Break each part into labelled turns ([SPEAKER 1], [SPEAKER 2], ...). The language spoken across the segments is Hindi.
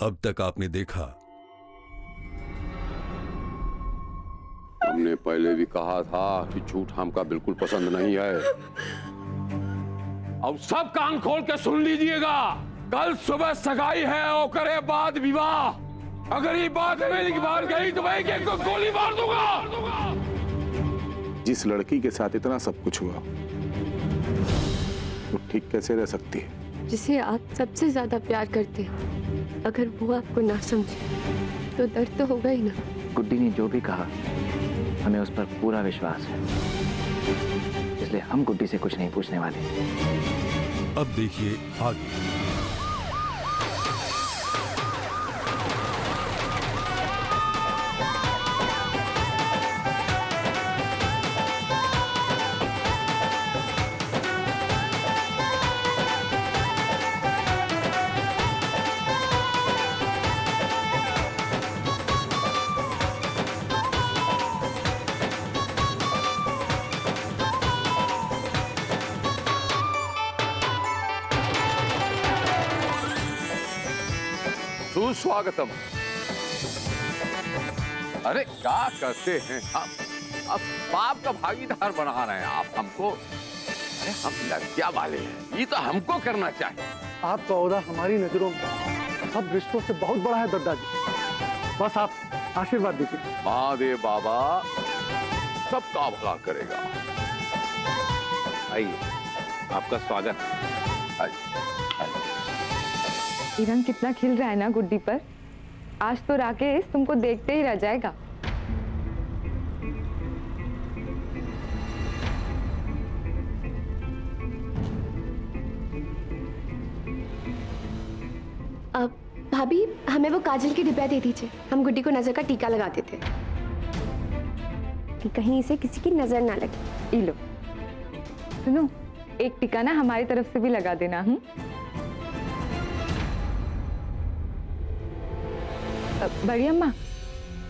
[SPEAKER 1] अब तक आपने देखा।
[SPEAKER 2] हमने पहले भी कहा था कि झूठ हमका बिल्कुल पसंद नहीं है। अब सब कान खोल के सुन लीजिएगा। कल सुबह सगाई है और करे बाद विवाह। अगर ये बात मेरी बाहर गई तो मैं एक को गोली मार दूंगा।
[SPEAKER 3] जिस लड़की के साथ इतना सब कुछ हुआ वो ठीक कैसे रह सकती है?
[SPEAKER 4] जिसे आप सबसे ज्यादा प्यार करते हैं, अगर वो आपको ना समझे तो दर्द तो होगा ही ना।
[SPEAKER 5] गुड्डी ने जो भी कहा हमें उस पर पूरा विश्वास है, इसलिए हम गुड्डी से कुछ नहीं पूछने वाले।
[SPEAKER 1] अब देखिए आगे।
[SPEAKER 2] सुस्वागतम। अरे क्या करते हैं हम? अब बाप का भागीदार बना रहे हैं आप हमको। अरे हम लड़कियां वाले हैं, ये तो हमको करना चाहिए।
[SPEAKER 6] आपका ओहदा हमारी नजरों में सब रिश्तों से बहुत बड़ा है दद्दा जी। बस आप आशीर्वाद दीजिए।
[SPEAKER 2] महादेव बाबा सबका भला करेगा।
[SPEAKER 7] आइए, आपका स्वागत है।
[SPEAKER 2] आइए, आइए।
[SPEAKER 8] ये रंग कितना खिल रहा है ना गुड्डी पर। आज तो राकेश तुमको देखते ही रह जाएगा।
[SPEAKER 4] अब भाभी हमें वो काजल की डिब्बा दे दीजिए, हम गुड्डी को नजर का टीका लगाते थे कि कहीं इसे किसी की नजर ना लगे।
[SPEAKER 8] ये लो, सुनो, एक टीका ना हमारी तरफ से भी लगा देना। बड़ी अम्मा,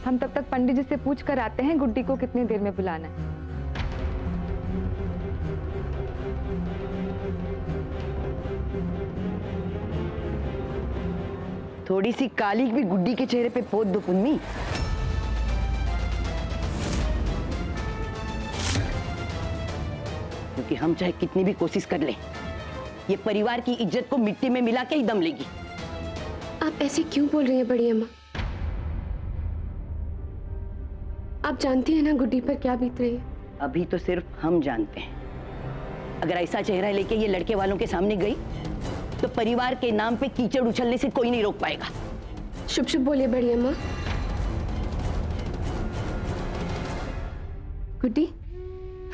[SPEAKER 8] हम तब तक पंडित जी से पूछ कर आते हैं गुड्डी को कितनी देर में बुलाना है।
[SPEAKER 9] थोड़ी सी काली भी गुड्डी के चेहरे पे पोत दो पुन्नी। क्योंकि हम चाहे कितनी भी कोशिश कर लें, ये परिवार की इज्जत को मिट्टी में मिला के ही दम लेगी।
[SPEAKER 4] आप ऐसे क्यों बोल रही हैं बड़ी अम्मा? आप जानती हैं ना गुड्डी पर क्या बीत रही है।
[SPEAKER 9] अभी तो सिर्फ हम जानते हैं। अगर ऐसा चेहरा लेके ये लड़के वालों के सामने गई तो परिवार के नाम पे कीचड़ उछलने से कोई नहीं रोक पाएगा।
[SPEAKER 4] शुभ शुभ बोलिए बड़ी अम्मा। गुड्डी,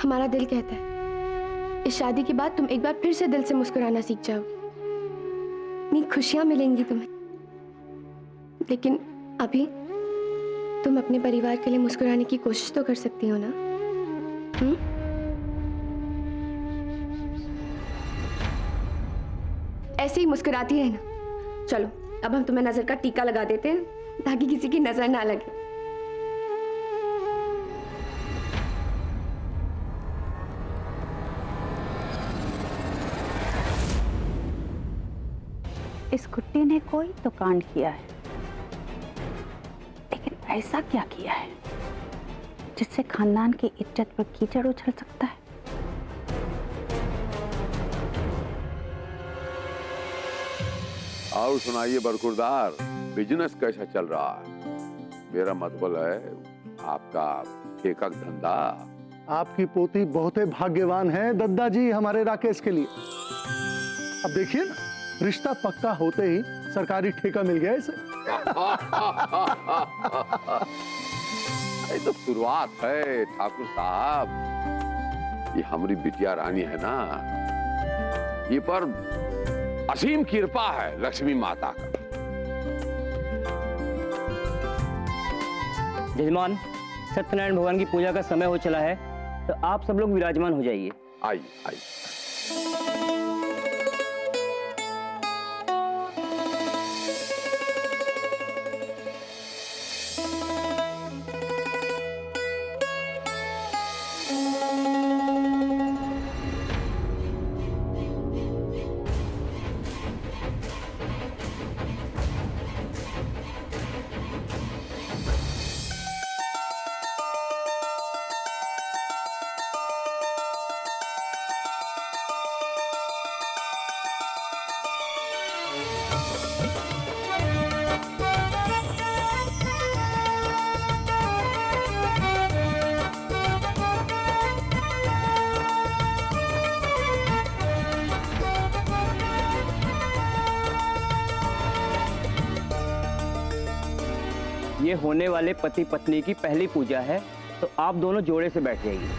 [SPEAKER 4] हमारा दिल कहता है इस शादी के बाद तुम एक बार फिर से दिल से मुस्कुराना सीख जाओ। इतनी खुशियां मिलेंगी तुम्हें। लेकिन अभी तुम अपने परिवार के लिए मुस्कुराने की कोशिश तो कर सकती हो ना? ऐसे ही मुस्कुराती रहना। चलो अब हम तुम्हें नजर का टीका लगा देते हैं ताकि किसी की नजर ना लगे।
[SPEAKER 10] इस गुड्डी ने कोई तो कांड किया है, लेकिन ऐसा क्या किया है जिससे खानदान की इज्जत पर कीचड़ उछल सकता है?
[SPEAKER 2] और सुनाइए बरकुरदार, बिजनेस कैसा चल रहा है? मेरा मतलब है आपका ठेका धंधा।
[SPEAKER 6] आपकी पोती बहुत ही भाग्यवान है दद्दा जी हमारे राकेश के लिए। अब देखिए ना, रिश्ता पक्का होते ही सरकारी ठेका मिल गया इसे।
[SPEAKER 2] ये तो शुरुआत है ठाकुर साहब। ये हमारी बिटिया रानी है ना, ये पर असीम कृपा है लक्ष्मी माता का।
[SPEAKER 11] जजमान, सत्यनारायण भगवान की पूजा का समय हो चला है, तो आप सब लोग विराजमान हो जाइए।
[SPEAKER 2] आइए आइए।
[SPEAKER 11] ये होने वाले पति पत्नी की पहली पूजा है, तो आप दोनों जोड़े से बैठ जाइए।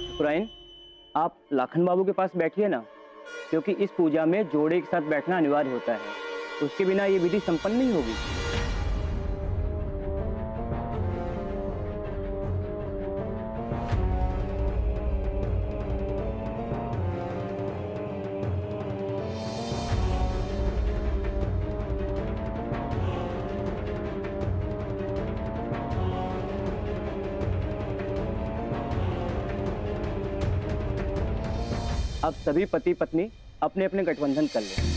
[SPEAKER 11] शुक्राइन, आप लाखन बाबू के पास बैठिए ना, क्योंकि इस पूजा में जोड़े के साथ बैठना अनिवार्य होता है। उसके बिना ये विधि संपन्न नहीं होगी। अब सभी पति पत्नी अपने अपने गठबंधन कर लें।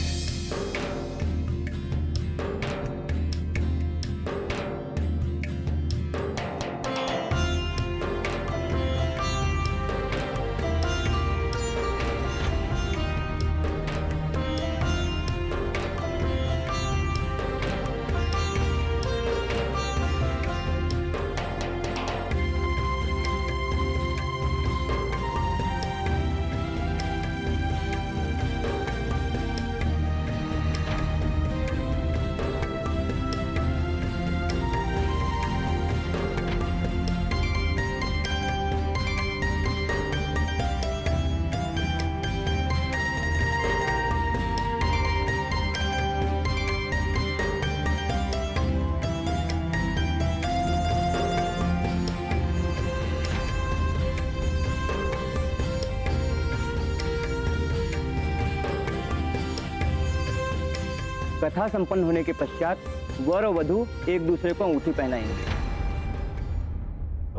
[SPEAKER 11] कथा संपन्न होने के पश्चात वर और वधू एक दूसरे को अंगूठी पहनाएंगे।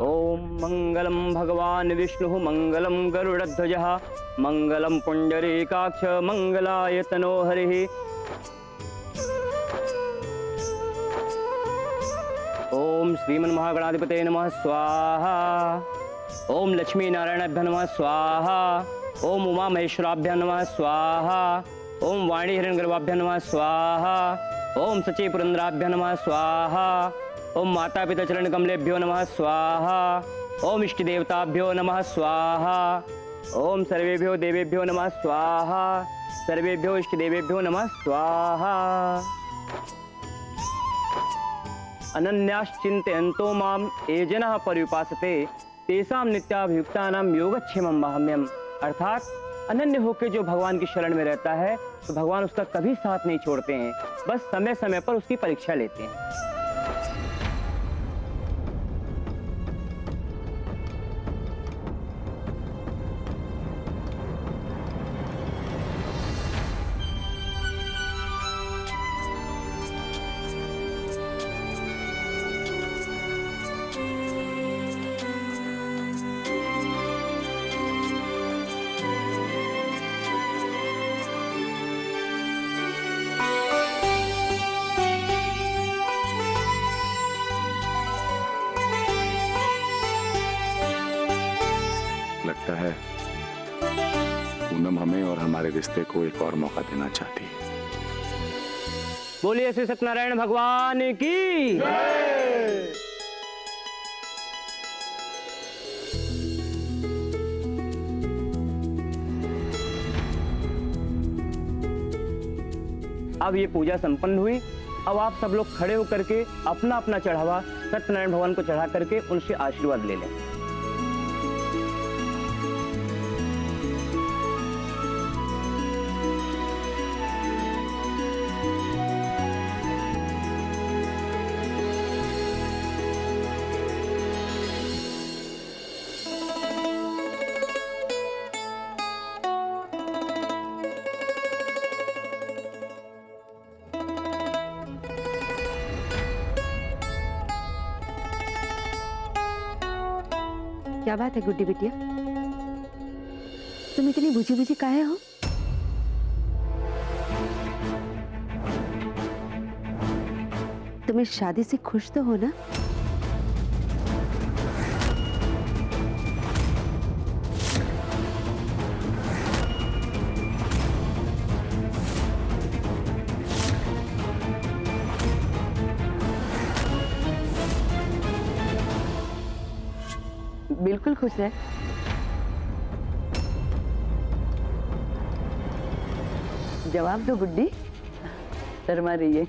[SPEAKER 11] ओम मंगलम भगवान विष्णु मंगलम गरुड़ध्वजः मंगलम पुंडरीकाक्ष मंगलाय तनो हरिः। ओम श्रीमन महागणाधिपते नमः स्वाहा। ओम लक्ष्मी नारायणाभ्य नमः स्वाहा। ओम उमा महेश्वराभ्य नमः स्वाहा। ओम वाणी हिरण्यगर्भाभ्य नमः स्वाहा। ओम सची पुरंदराभ्य नमः स्वाहा। ओम माता पिता चरण कमलेभ्यो नमः स्वाहा। ओम इष्ट देवताभ्यो नमः स्वाहा। ओम सर्वेभ्यो देवेभ्यो नमः स्वाहा। सर्वेभ्यो इष्ट देवेभ्यो नमः स्वाहा। अनन्याश्चिन्तयन्तो माम ये जनाः पर्युपासते तेषां नित्याभियुक्तानां योगक्षेमं माहाम्यम्। अर्थात अनन्य होकर जो भगवान की शरण में रहता है तो भगवान उसका कभी साथ नहीं छोड़ते हैं, बस समय समय पर उसकी परीक्षा लेते हैं।
[SPEAKER 3] लगता है पूनम हमें और हमारे रिश्ते को एक और मौका देना चाहती है।
[SPEAKER 11] बोलिए श्री सत्यनारायण भगवान की। अब ये पूजा संपन्न हुई। अब आप सब लोग खड़े होकर के अपना अपना चढ़ावा सत्यनारायण भगवान को चढ़ा करके उनसे आशीर्वाद ले लें।
[SPEAKER 10] क्या बात है गुड्डी बिटिया, तुम इतनी बुझी बुझी काहे हो? तुम इस शादी से खुश तो हो ना? बिल्कुल खुश है। जवाब दो गुड्डी, शर्मा रही है।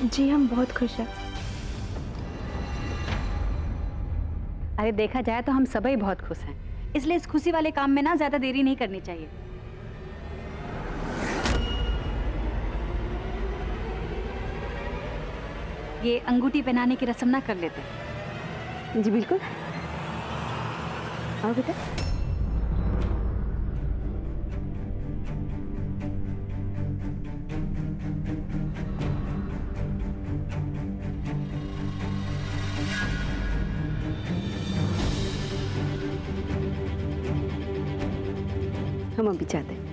[SPEAKER 4] जी हम बहुत खुश हैं।
[SPEAKER 10] अरे देखा जाए तो हम सभी बहुत खुश हैं, इसलिए इस खुशी वाले काम में ना ज्यादा देरी नहीं करनी चाहिए। ये अंगूठी पहनाने की रस्म ना कर लेते हैं।
[SPEAKER 4] जी बिल्कुल। आओ बेटा। हम अभी चाहते हैं।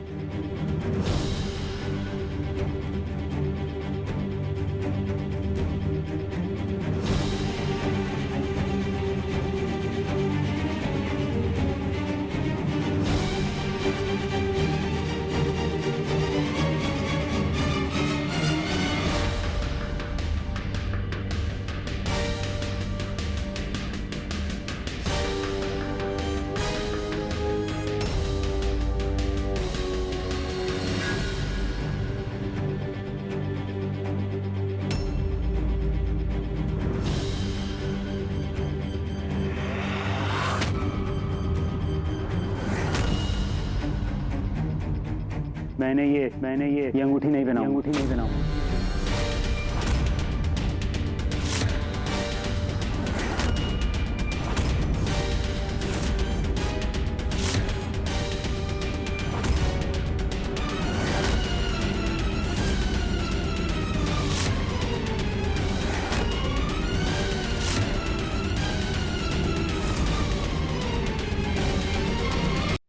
[SPEAKER 5] मैंने ये अंगूठी नहीं बनाऊं।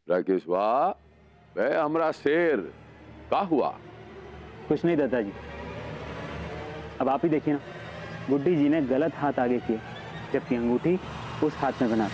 [SPEAKER 2] राकेश वाह, वे हमरा शेर का हुआ?
[SPEAKER 5] कुछ नहीं दादाजी, अब आप ही देखिए ना, गुड्डी जी ने गलत हाथ आगे किए, जबकि अंगूठी उस हाथ में बना।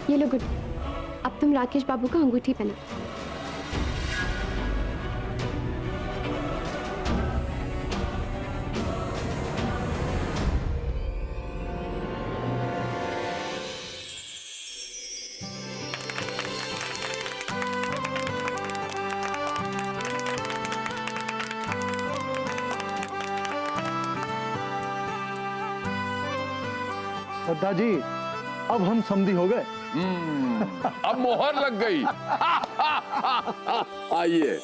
[SPEAKER 4] ये लो गुड्डी, अब तुम राकेश बाबू का अंगूठी पहना।
[SPEAKER 6] दादाजी, अब हम समधी हो गए।
[SPEAKER 2] अब मोहर लग गई। आइए,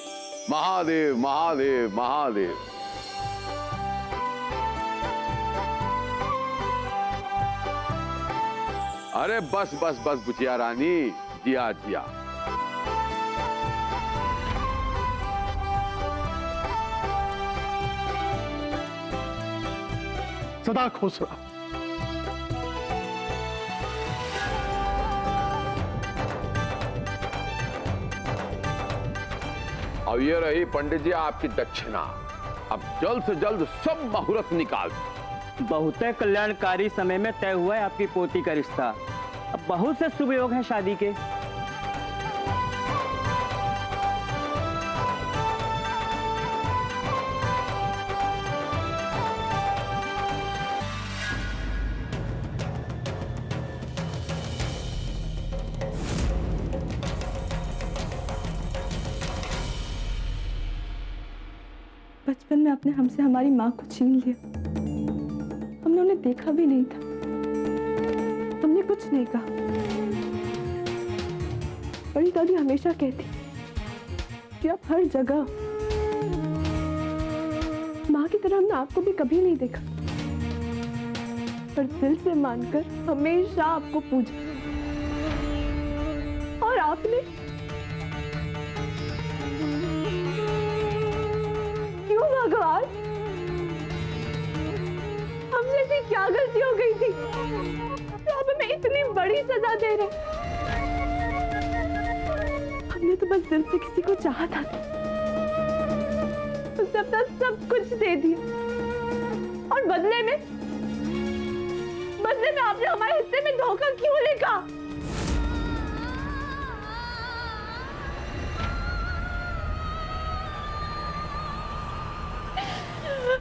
[SPEAKER 2] महादेव महादेव महादेव। अरे बस बस बस बुचिया रानी, जिया जिया।
[SPEAKER 6] सदा खुश रहो।
[SPEAKER 2] अब ये रही पंडित जी आपकी दक्षिणा। अब जल्द से जल्द सब मुहूर्त निकाल।
[SPEAKER 11] बहुत कल्याणकारी समय में तय हुआ है आपकी पोती का रिश्ता। अब बहुत से शुभ योग हैं शादी के।
[SPEAKER 4] बचपन में आपने हमसे हमारी माँ को छीन लिया। हमने उन्हें देखा भी नहीं था, हमने कुछ नहीं कहा। बड़ी दादी हमेशा कहती कि आप हर जगह, माँ की तरह हमने आपको भी कभी नहीं देखा, पर दिल से मानकर हमेशा आपको पूजा। और आपने क्यों भगवान, हमसे ऐसी क्या गलती हो गई थी तो आप हमें इतनी बड़ी सजा दे रहे? हमने तो बस दिल से किसी को चाहा था, उसे अपना सब कुछ दे दिया, और बदले में आपने हमारे हिस्से में धोखा क्यों लिखा?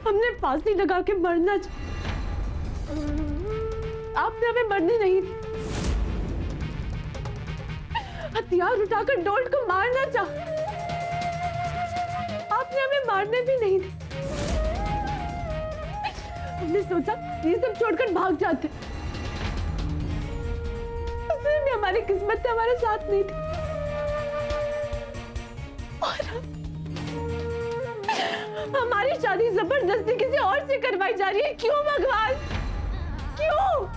[SPEAKER 4] हमने फांसी लगा के मरना आपने हमें मरनी नहीं थी। हथियार उठाकर डोल्ट को मारना चाहा, आपने हमें मारने भी नहीं दी। हमने सोचा ये सब छोड़कर भाग जाते, उसमें भी हमारी किस्मत हमारे साथ नहीं थी। और हमारी शादी जबरदस्ती किसी और से करवाई जा रही है। क्यों भगवान, क्यों?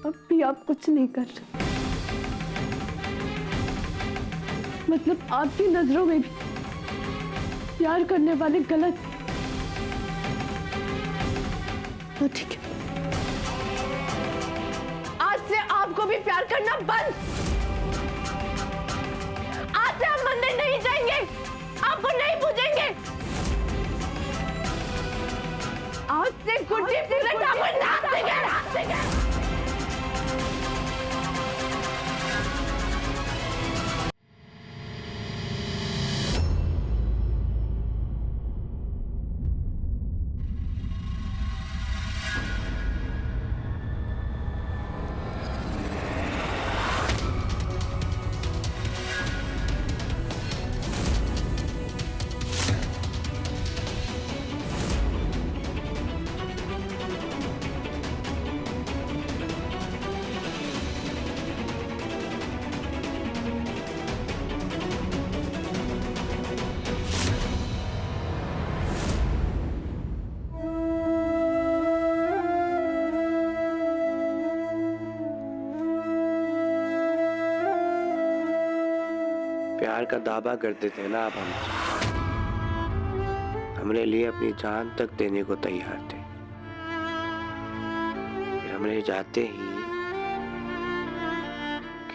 [SPEAKER 4] अब भी आप कुछ नहीं कर रहे, मतलब आपकी नजरों में भी प्यार करने वाले गलत। तो ठीक है, आज से आपको भी प्यार करना बंद। आज से हम मंदिर नहीं जाएंगे, आपको नहीं पूजेंगे। आज से गुड्डी पूरे ठाकुर नाच देंगे।
[SPEAKER 12] प्यार का दावा करते थे ना आप हमसे, हमारे लिए अपनी जान तक देने को तैयार थे, फिर हमने जाते ही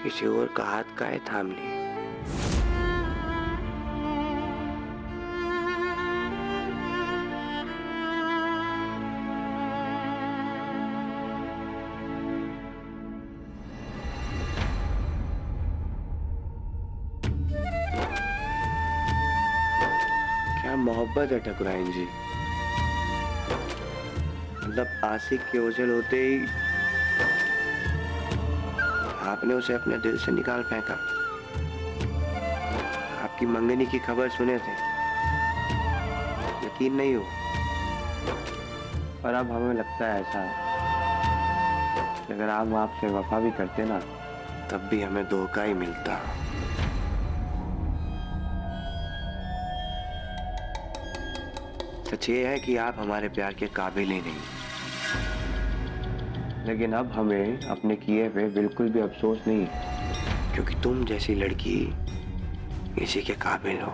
[SPEAKER 12] किसी और का हाथ काहे थाम लिए। मोहब्बत है ठकुराइन जी, मतलब आशिक के ओझल होते ही आपने उसे अपने दिल से निकाल फेंका। आपकी मंगनी की खबर सुने थे, यकीन नहीं हो, पर अब हमें लगता है ऐसा कि अगर आप आपसे वफा भी करते ना, तब भी हमें धोखा ही मिलता। सच ये है कि आप हमारे प्यार के काबिल ही नहीं, लेकिन अब हमें अपने किए पे बिल्कुल भी अफसोस नहीं, क्योंकि तुम जैसी लड़की इसी के काबिल हो।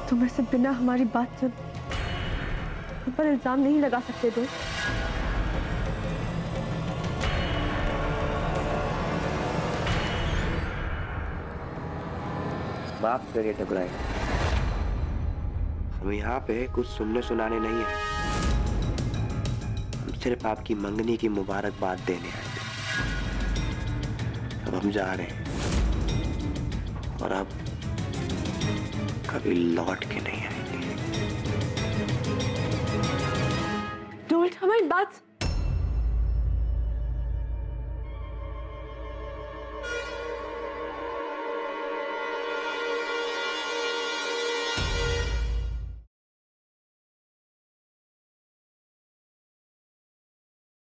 [SPEAKER 4] तुम ऐसे बिना हमारी बात सुन तुम पर इल्जाम नहीं लगा सकते दोस्त।
[SPEAKER 12] माफ करिए ठकुराइन, हम यहाँ पे कुछ सुनने सुनाने नहीं है, हम सिर्फ आपकी मंगनी की मुबारकबाद देने आए थे। हम जा रहे हैं और अब कभी लौट के नहीं आएंगे।
[SPEAKER 4] डोल्ट हमारी बात